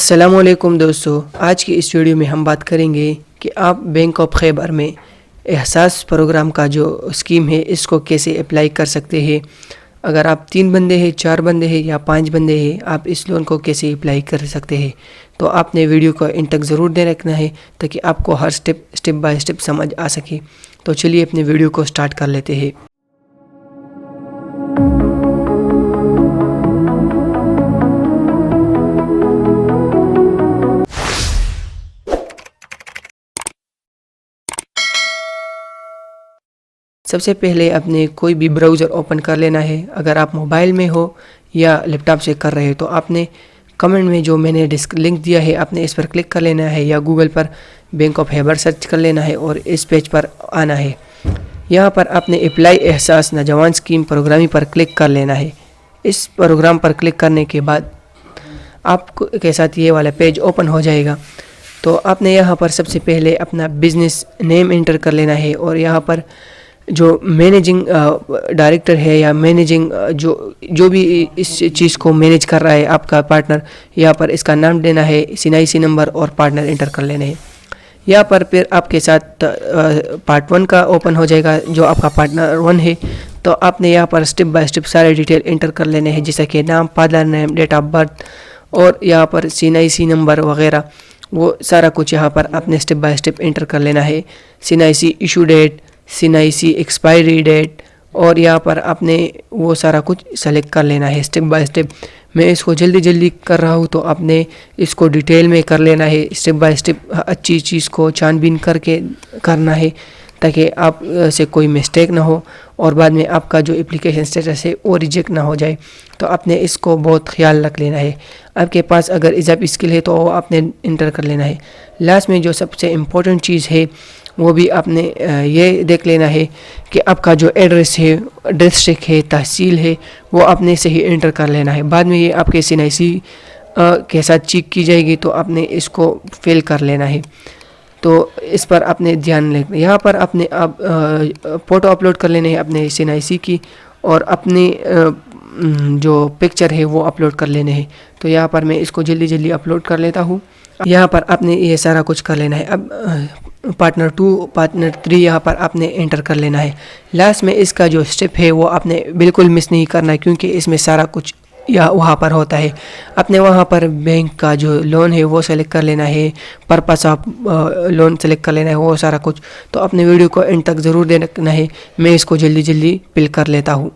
अस्सलामुअलैकुम दोस्तों, आज की इस वीडियो में हम बात करेंगे कि आप बैंक ऑफ खैबर में एहसास प्रोग्राम का जो स्कीम है इसको कैसे अप्लाई कर सकते हैं। अगर आप 3 बंदे हैं, 4 बंदे हैं या 5 बंदे हैं, आप इस लोन को कैसे अप्लाई कर सकते हैं। तो आपने वीडियो को एंड तक ज़रूर दे रखना है ताकि आपको हर स्टेप बाय स्टेप समझ आ सके। तो चलिए अपने वीडियो को स्टार्ट कर लेते हैं। सबसे पहले अपने कोई भी ब्राउज़र ओपन कर लेना है। अगर आप मोबाइल में हो या लैपटॉप से कर रहे हो तो आपने कमेंट में जो मैंने लिंक दिया है आपने इस पर क्लिक कर लेना है, या गूगल पर बैंक ऑफ खैबर सर्च कर लेना है और इस पेज पर आना है। यहाँ पर आपने अप्लाई एहसास नौजवान स्कीम प्रोग्रामिंग पर क्लिक कर लेना है। इस प्रोग्राम पर क्लिक करने के बाद आपको के साथ ये वाला पेज ओपन हो जाएगा। तो आपने यहाँ पर सबसे पहले अपना बिजनेस नेम एंटर कर लेना है और यहाँ पर जो मैनेजिंग डायरेक्टर है या मैनेजिंग जो भी इस चीज़ को मैनेज कर रहा है आपका पार्टनर, यहाँ पर इसका नाम देना है, CNIC नंबर और पार्टनर एंटर कर लेना है। यहाँ पर फिर आपके साथ पार्ट 1 का ओपन हो जाएगा जो आपका पार्टनर 1 है। तो आपने यहाँ पर स्टेप बाय स्टेप सारे डिटेल एंटर कर लेने हैं, जैसा कि नाम, father name, date of birth और यहाँ पर CNIC नंबर वगैरह, वो सारा कुछ यहाँ पर आपने स्टेप बाय स्टेप एंटर कर लेना है। CNIC issue date, CNIC expiry date और यहाँ पर आपने वो सारा कुछ सेलेक्ट कर लेना है स्टेप बाय स्टेप। मैं इसको जल्दी कर रहा हूँ तो आपने इसको डिटेल में कर लेना है, स्टेप बाय स्टेप अच्छी चीज़ को छानबीन करके करना है ताकि आप से कोई मिस्टेक ना हो और बाद में आपका जो एप्लीकेशन स्टेटस है वो रिजेक्ट ना हो जाए। तो आपने इसको बहुत ख्याल रख लेना है। आपके पास अगर इजाफी स्किल है तो वो आपने इंटर कर लेना है। लास्ट में जो सबसे इम्पोर्टेंट चीज़ है वो भी आपने ये देख लेना है कि आपका जो एड्रेस है, डिस्ट्रिक्ट है, तहसील है, वो आपने सही एंटर कर लेना है। बाद में ये आपके CNIC के साथ चेक की जाएगी तो आपने इसको फिल कर लेना है। तो इस पर आपने ध्यान रखना। यहाँ पर आपने आप फ़ोटो अपलोड कर लेने हैं अपने CNIC की और अपने जो पिक्चर है वो अपलोड कर लेने हैं। तो यहाँ पर मैं इसको जल्दी अपलोड कर लेता हूँ। यहाँ पर आपने ये सारा कुछ कर लेना है। अब पार्टनर 2, पार्टनर 3 यहाँ पर आपने एंटर कर लेना है। लास्ट में इसका जो स्टेप है वो आपने बिल्कुल मिस नहीं करना है क्योंकि इसमें सारा कुछ या वहाँ पर होता है। आपने वहाँ पर बैंक का जो लोन है वो सेलेक्ट कर लेना है, पर्पस ऑफ लोन सेलेक्ट कर लेना है, वो सारा कुछ। तो अपने वीडियो को एंड तक ज़रूर देखना है। मैं इसको जल्दी फिल कर लेता हूँ।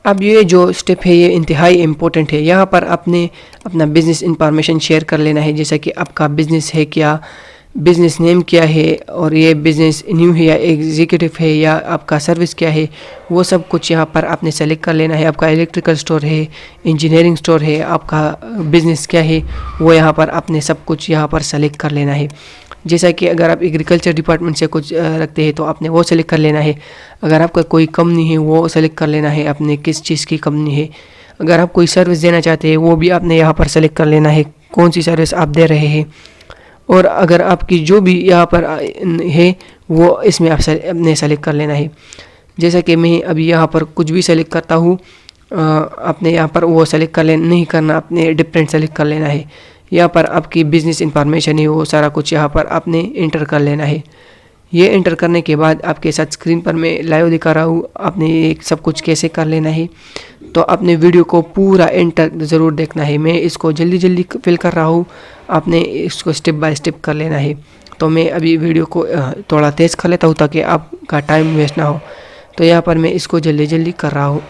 अब ये जो स्टेप है ये इंतहाई इम्पोर्टेंट है। यहाँ पर आपने अपना बिज़नेस इंफॉर्मेशन शेयर कर लेना है, जैसा कि आपका बिज़नेस है क्या, बिज़नेस नेम क्या है, और ये बिज़नेस न्यू है या एग्जीक्यूटिव है, या आपका सर्विस क्या है, वो सब कुछ यहाँ पर आपने सेलेक्ट कर लेना है। आपका इलेक्ट्रिकल स्टोर है, इंजीनियरिंग स्टोर है, आपका बिज़नेस क्या है, वो यहाँ पर आपने सब कुछ यहाँ पर सेलेक्ट कर लेना है। जैसा कि अगर आप एग्रीकल्चर डिपार्टमेंट से कुछ रखते हैं तो आपने वो सेलेक्ट कर लेना है। अगर आपका कोई कंपनी है वो सेलेक्ट कर लेना है, आपने किस चीज़ की कंपनी है। अगर आप कोई सर्विस देना चाहते हैं वो भी आपने यहाँ पर सेलेक्ट कर लेना है, कौन सी सर्विस आप दे रहे हैं। और अगर आपकी जो भी यहाँ पर है वो इसमें आपने सेलेक्ट कर लेना है। जैसा कि मैं अभी यहाँ पर कुछ भी सेलेक्ट करता हूँ, आपने यहाँ पर वो सेलेक्ट कर लेना नहीं करना, आपने डिफरेंट सेलेक्ट कर लेना है। यहाँ पर आपकी बिज़नेस इंफॉर्मेशन है वो सारा कुछ यहाँ पर आपने इंटर कर लेना है। ये इंटर करने के बाद आपके साथ स्क्रीन पर मैं लाइव दिखा रहा हूँ, आपने ये सब कुछ कैसे कर लेना है। तो आपने वीडियो को पूरा एंड तक ज़रूर देखना है। मैं इसको जल्दी जल्दी फिल कर रहा हूँ, आपने इसको स्टेप बाय स्टेप कर लेना है। तो मैं अभी वीडियो को थोड़ा तेज़ कर लेता हूँ ताकि आपका टाइम वेस्ट ना हो। तो यहाँ पर मैं इसको जल्दी जल्दी कर रहा हूँ।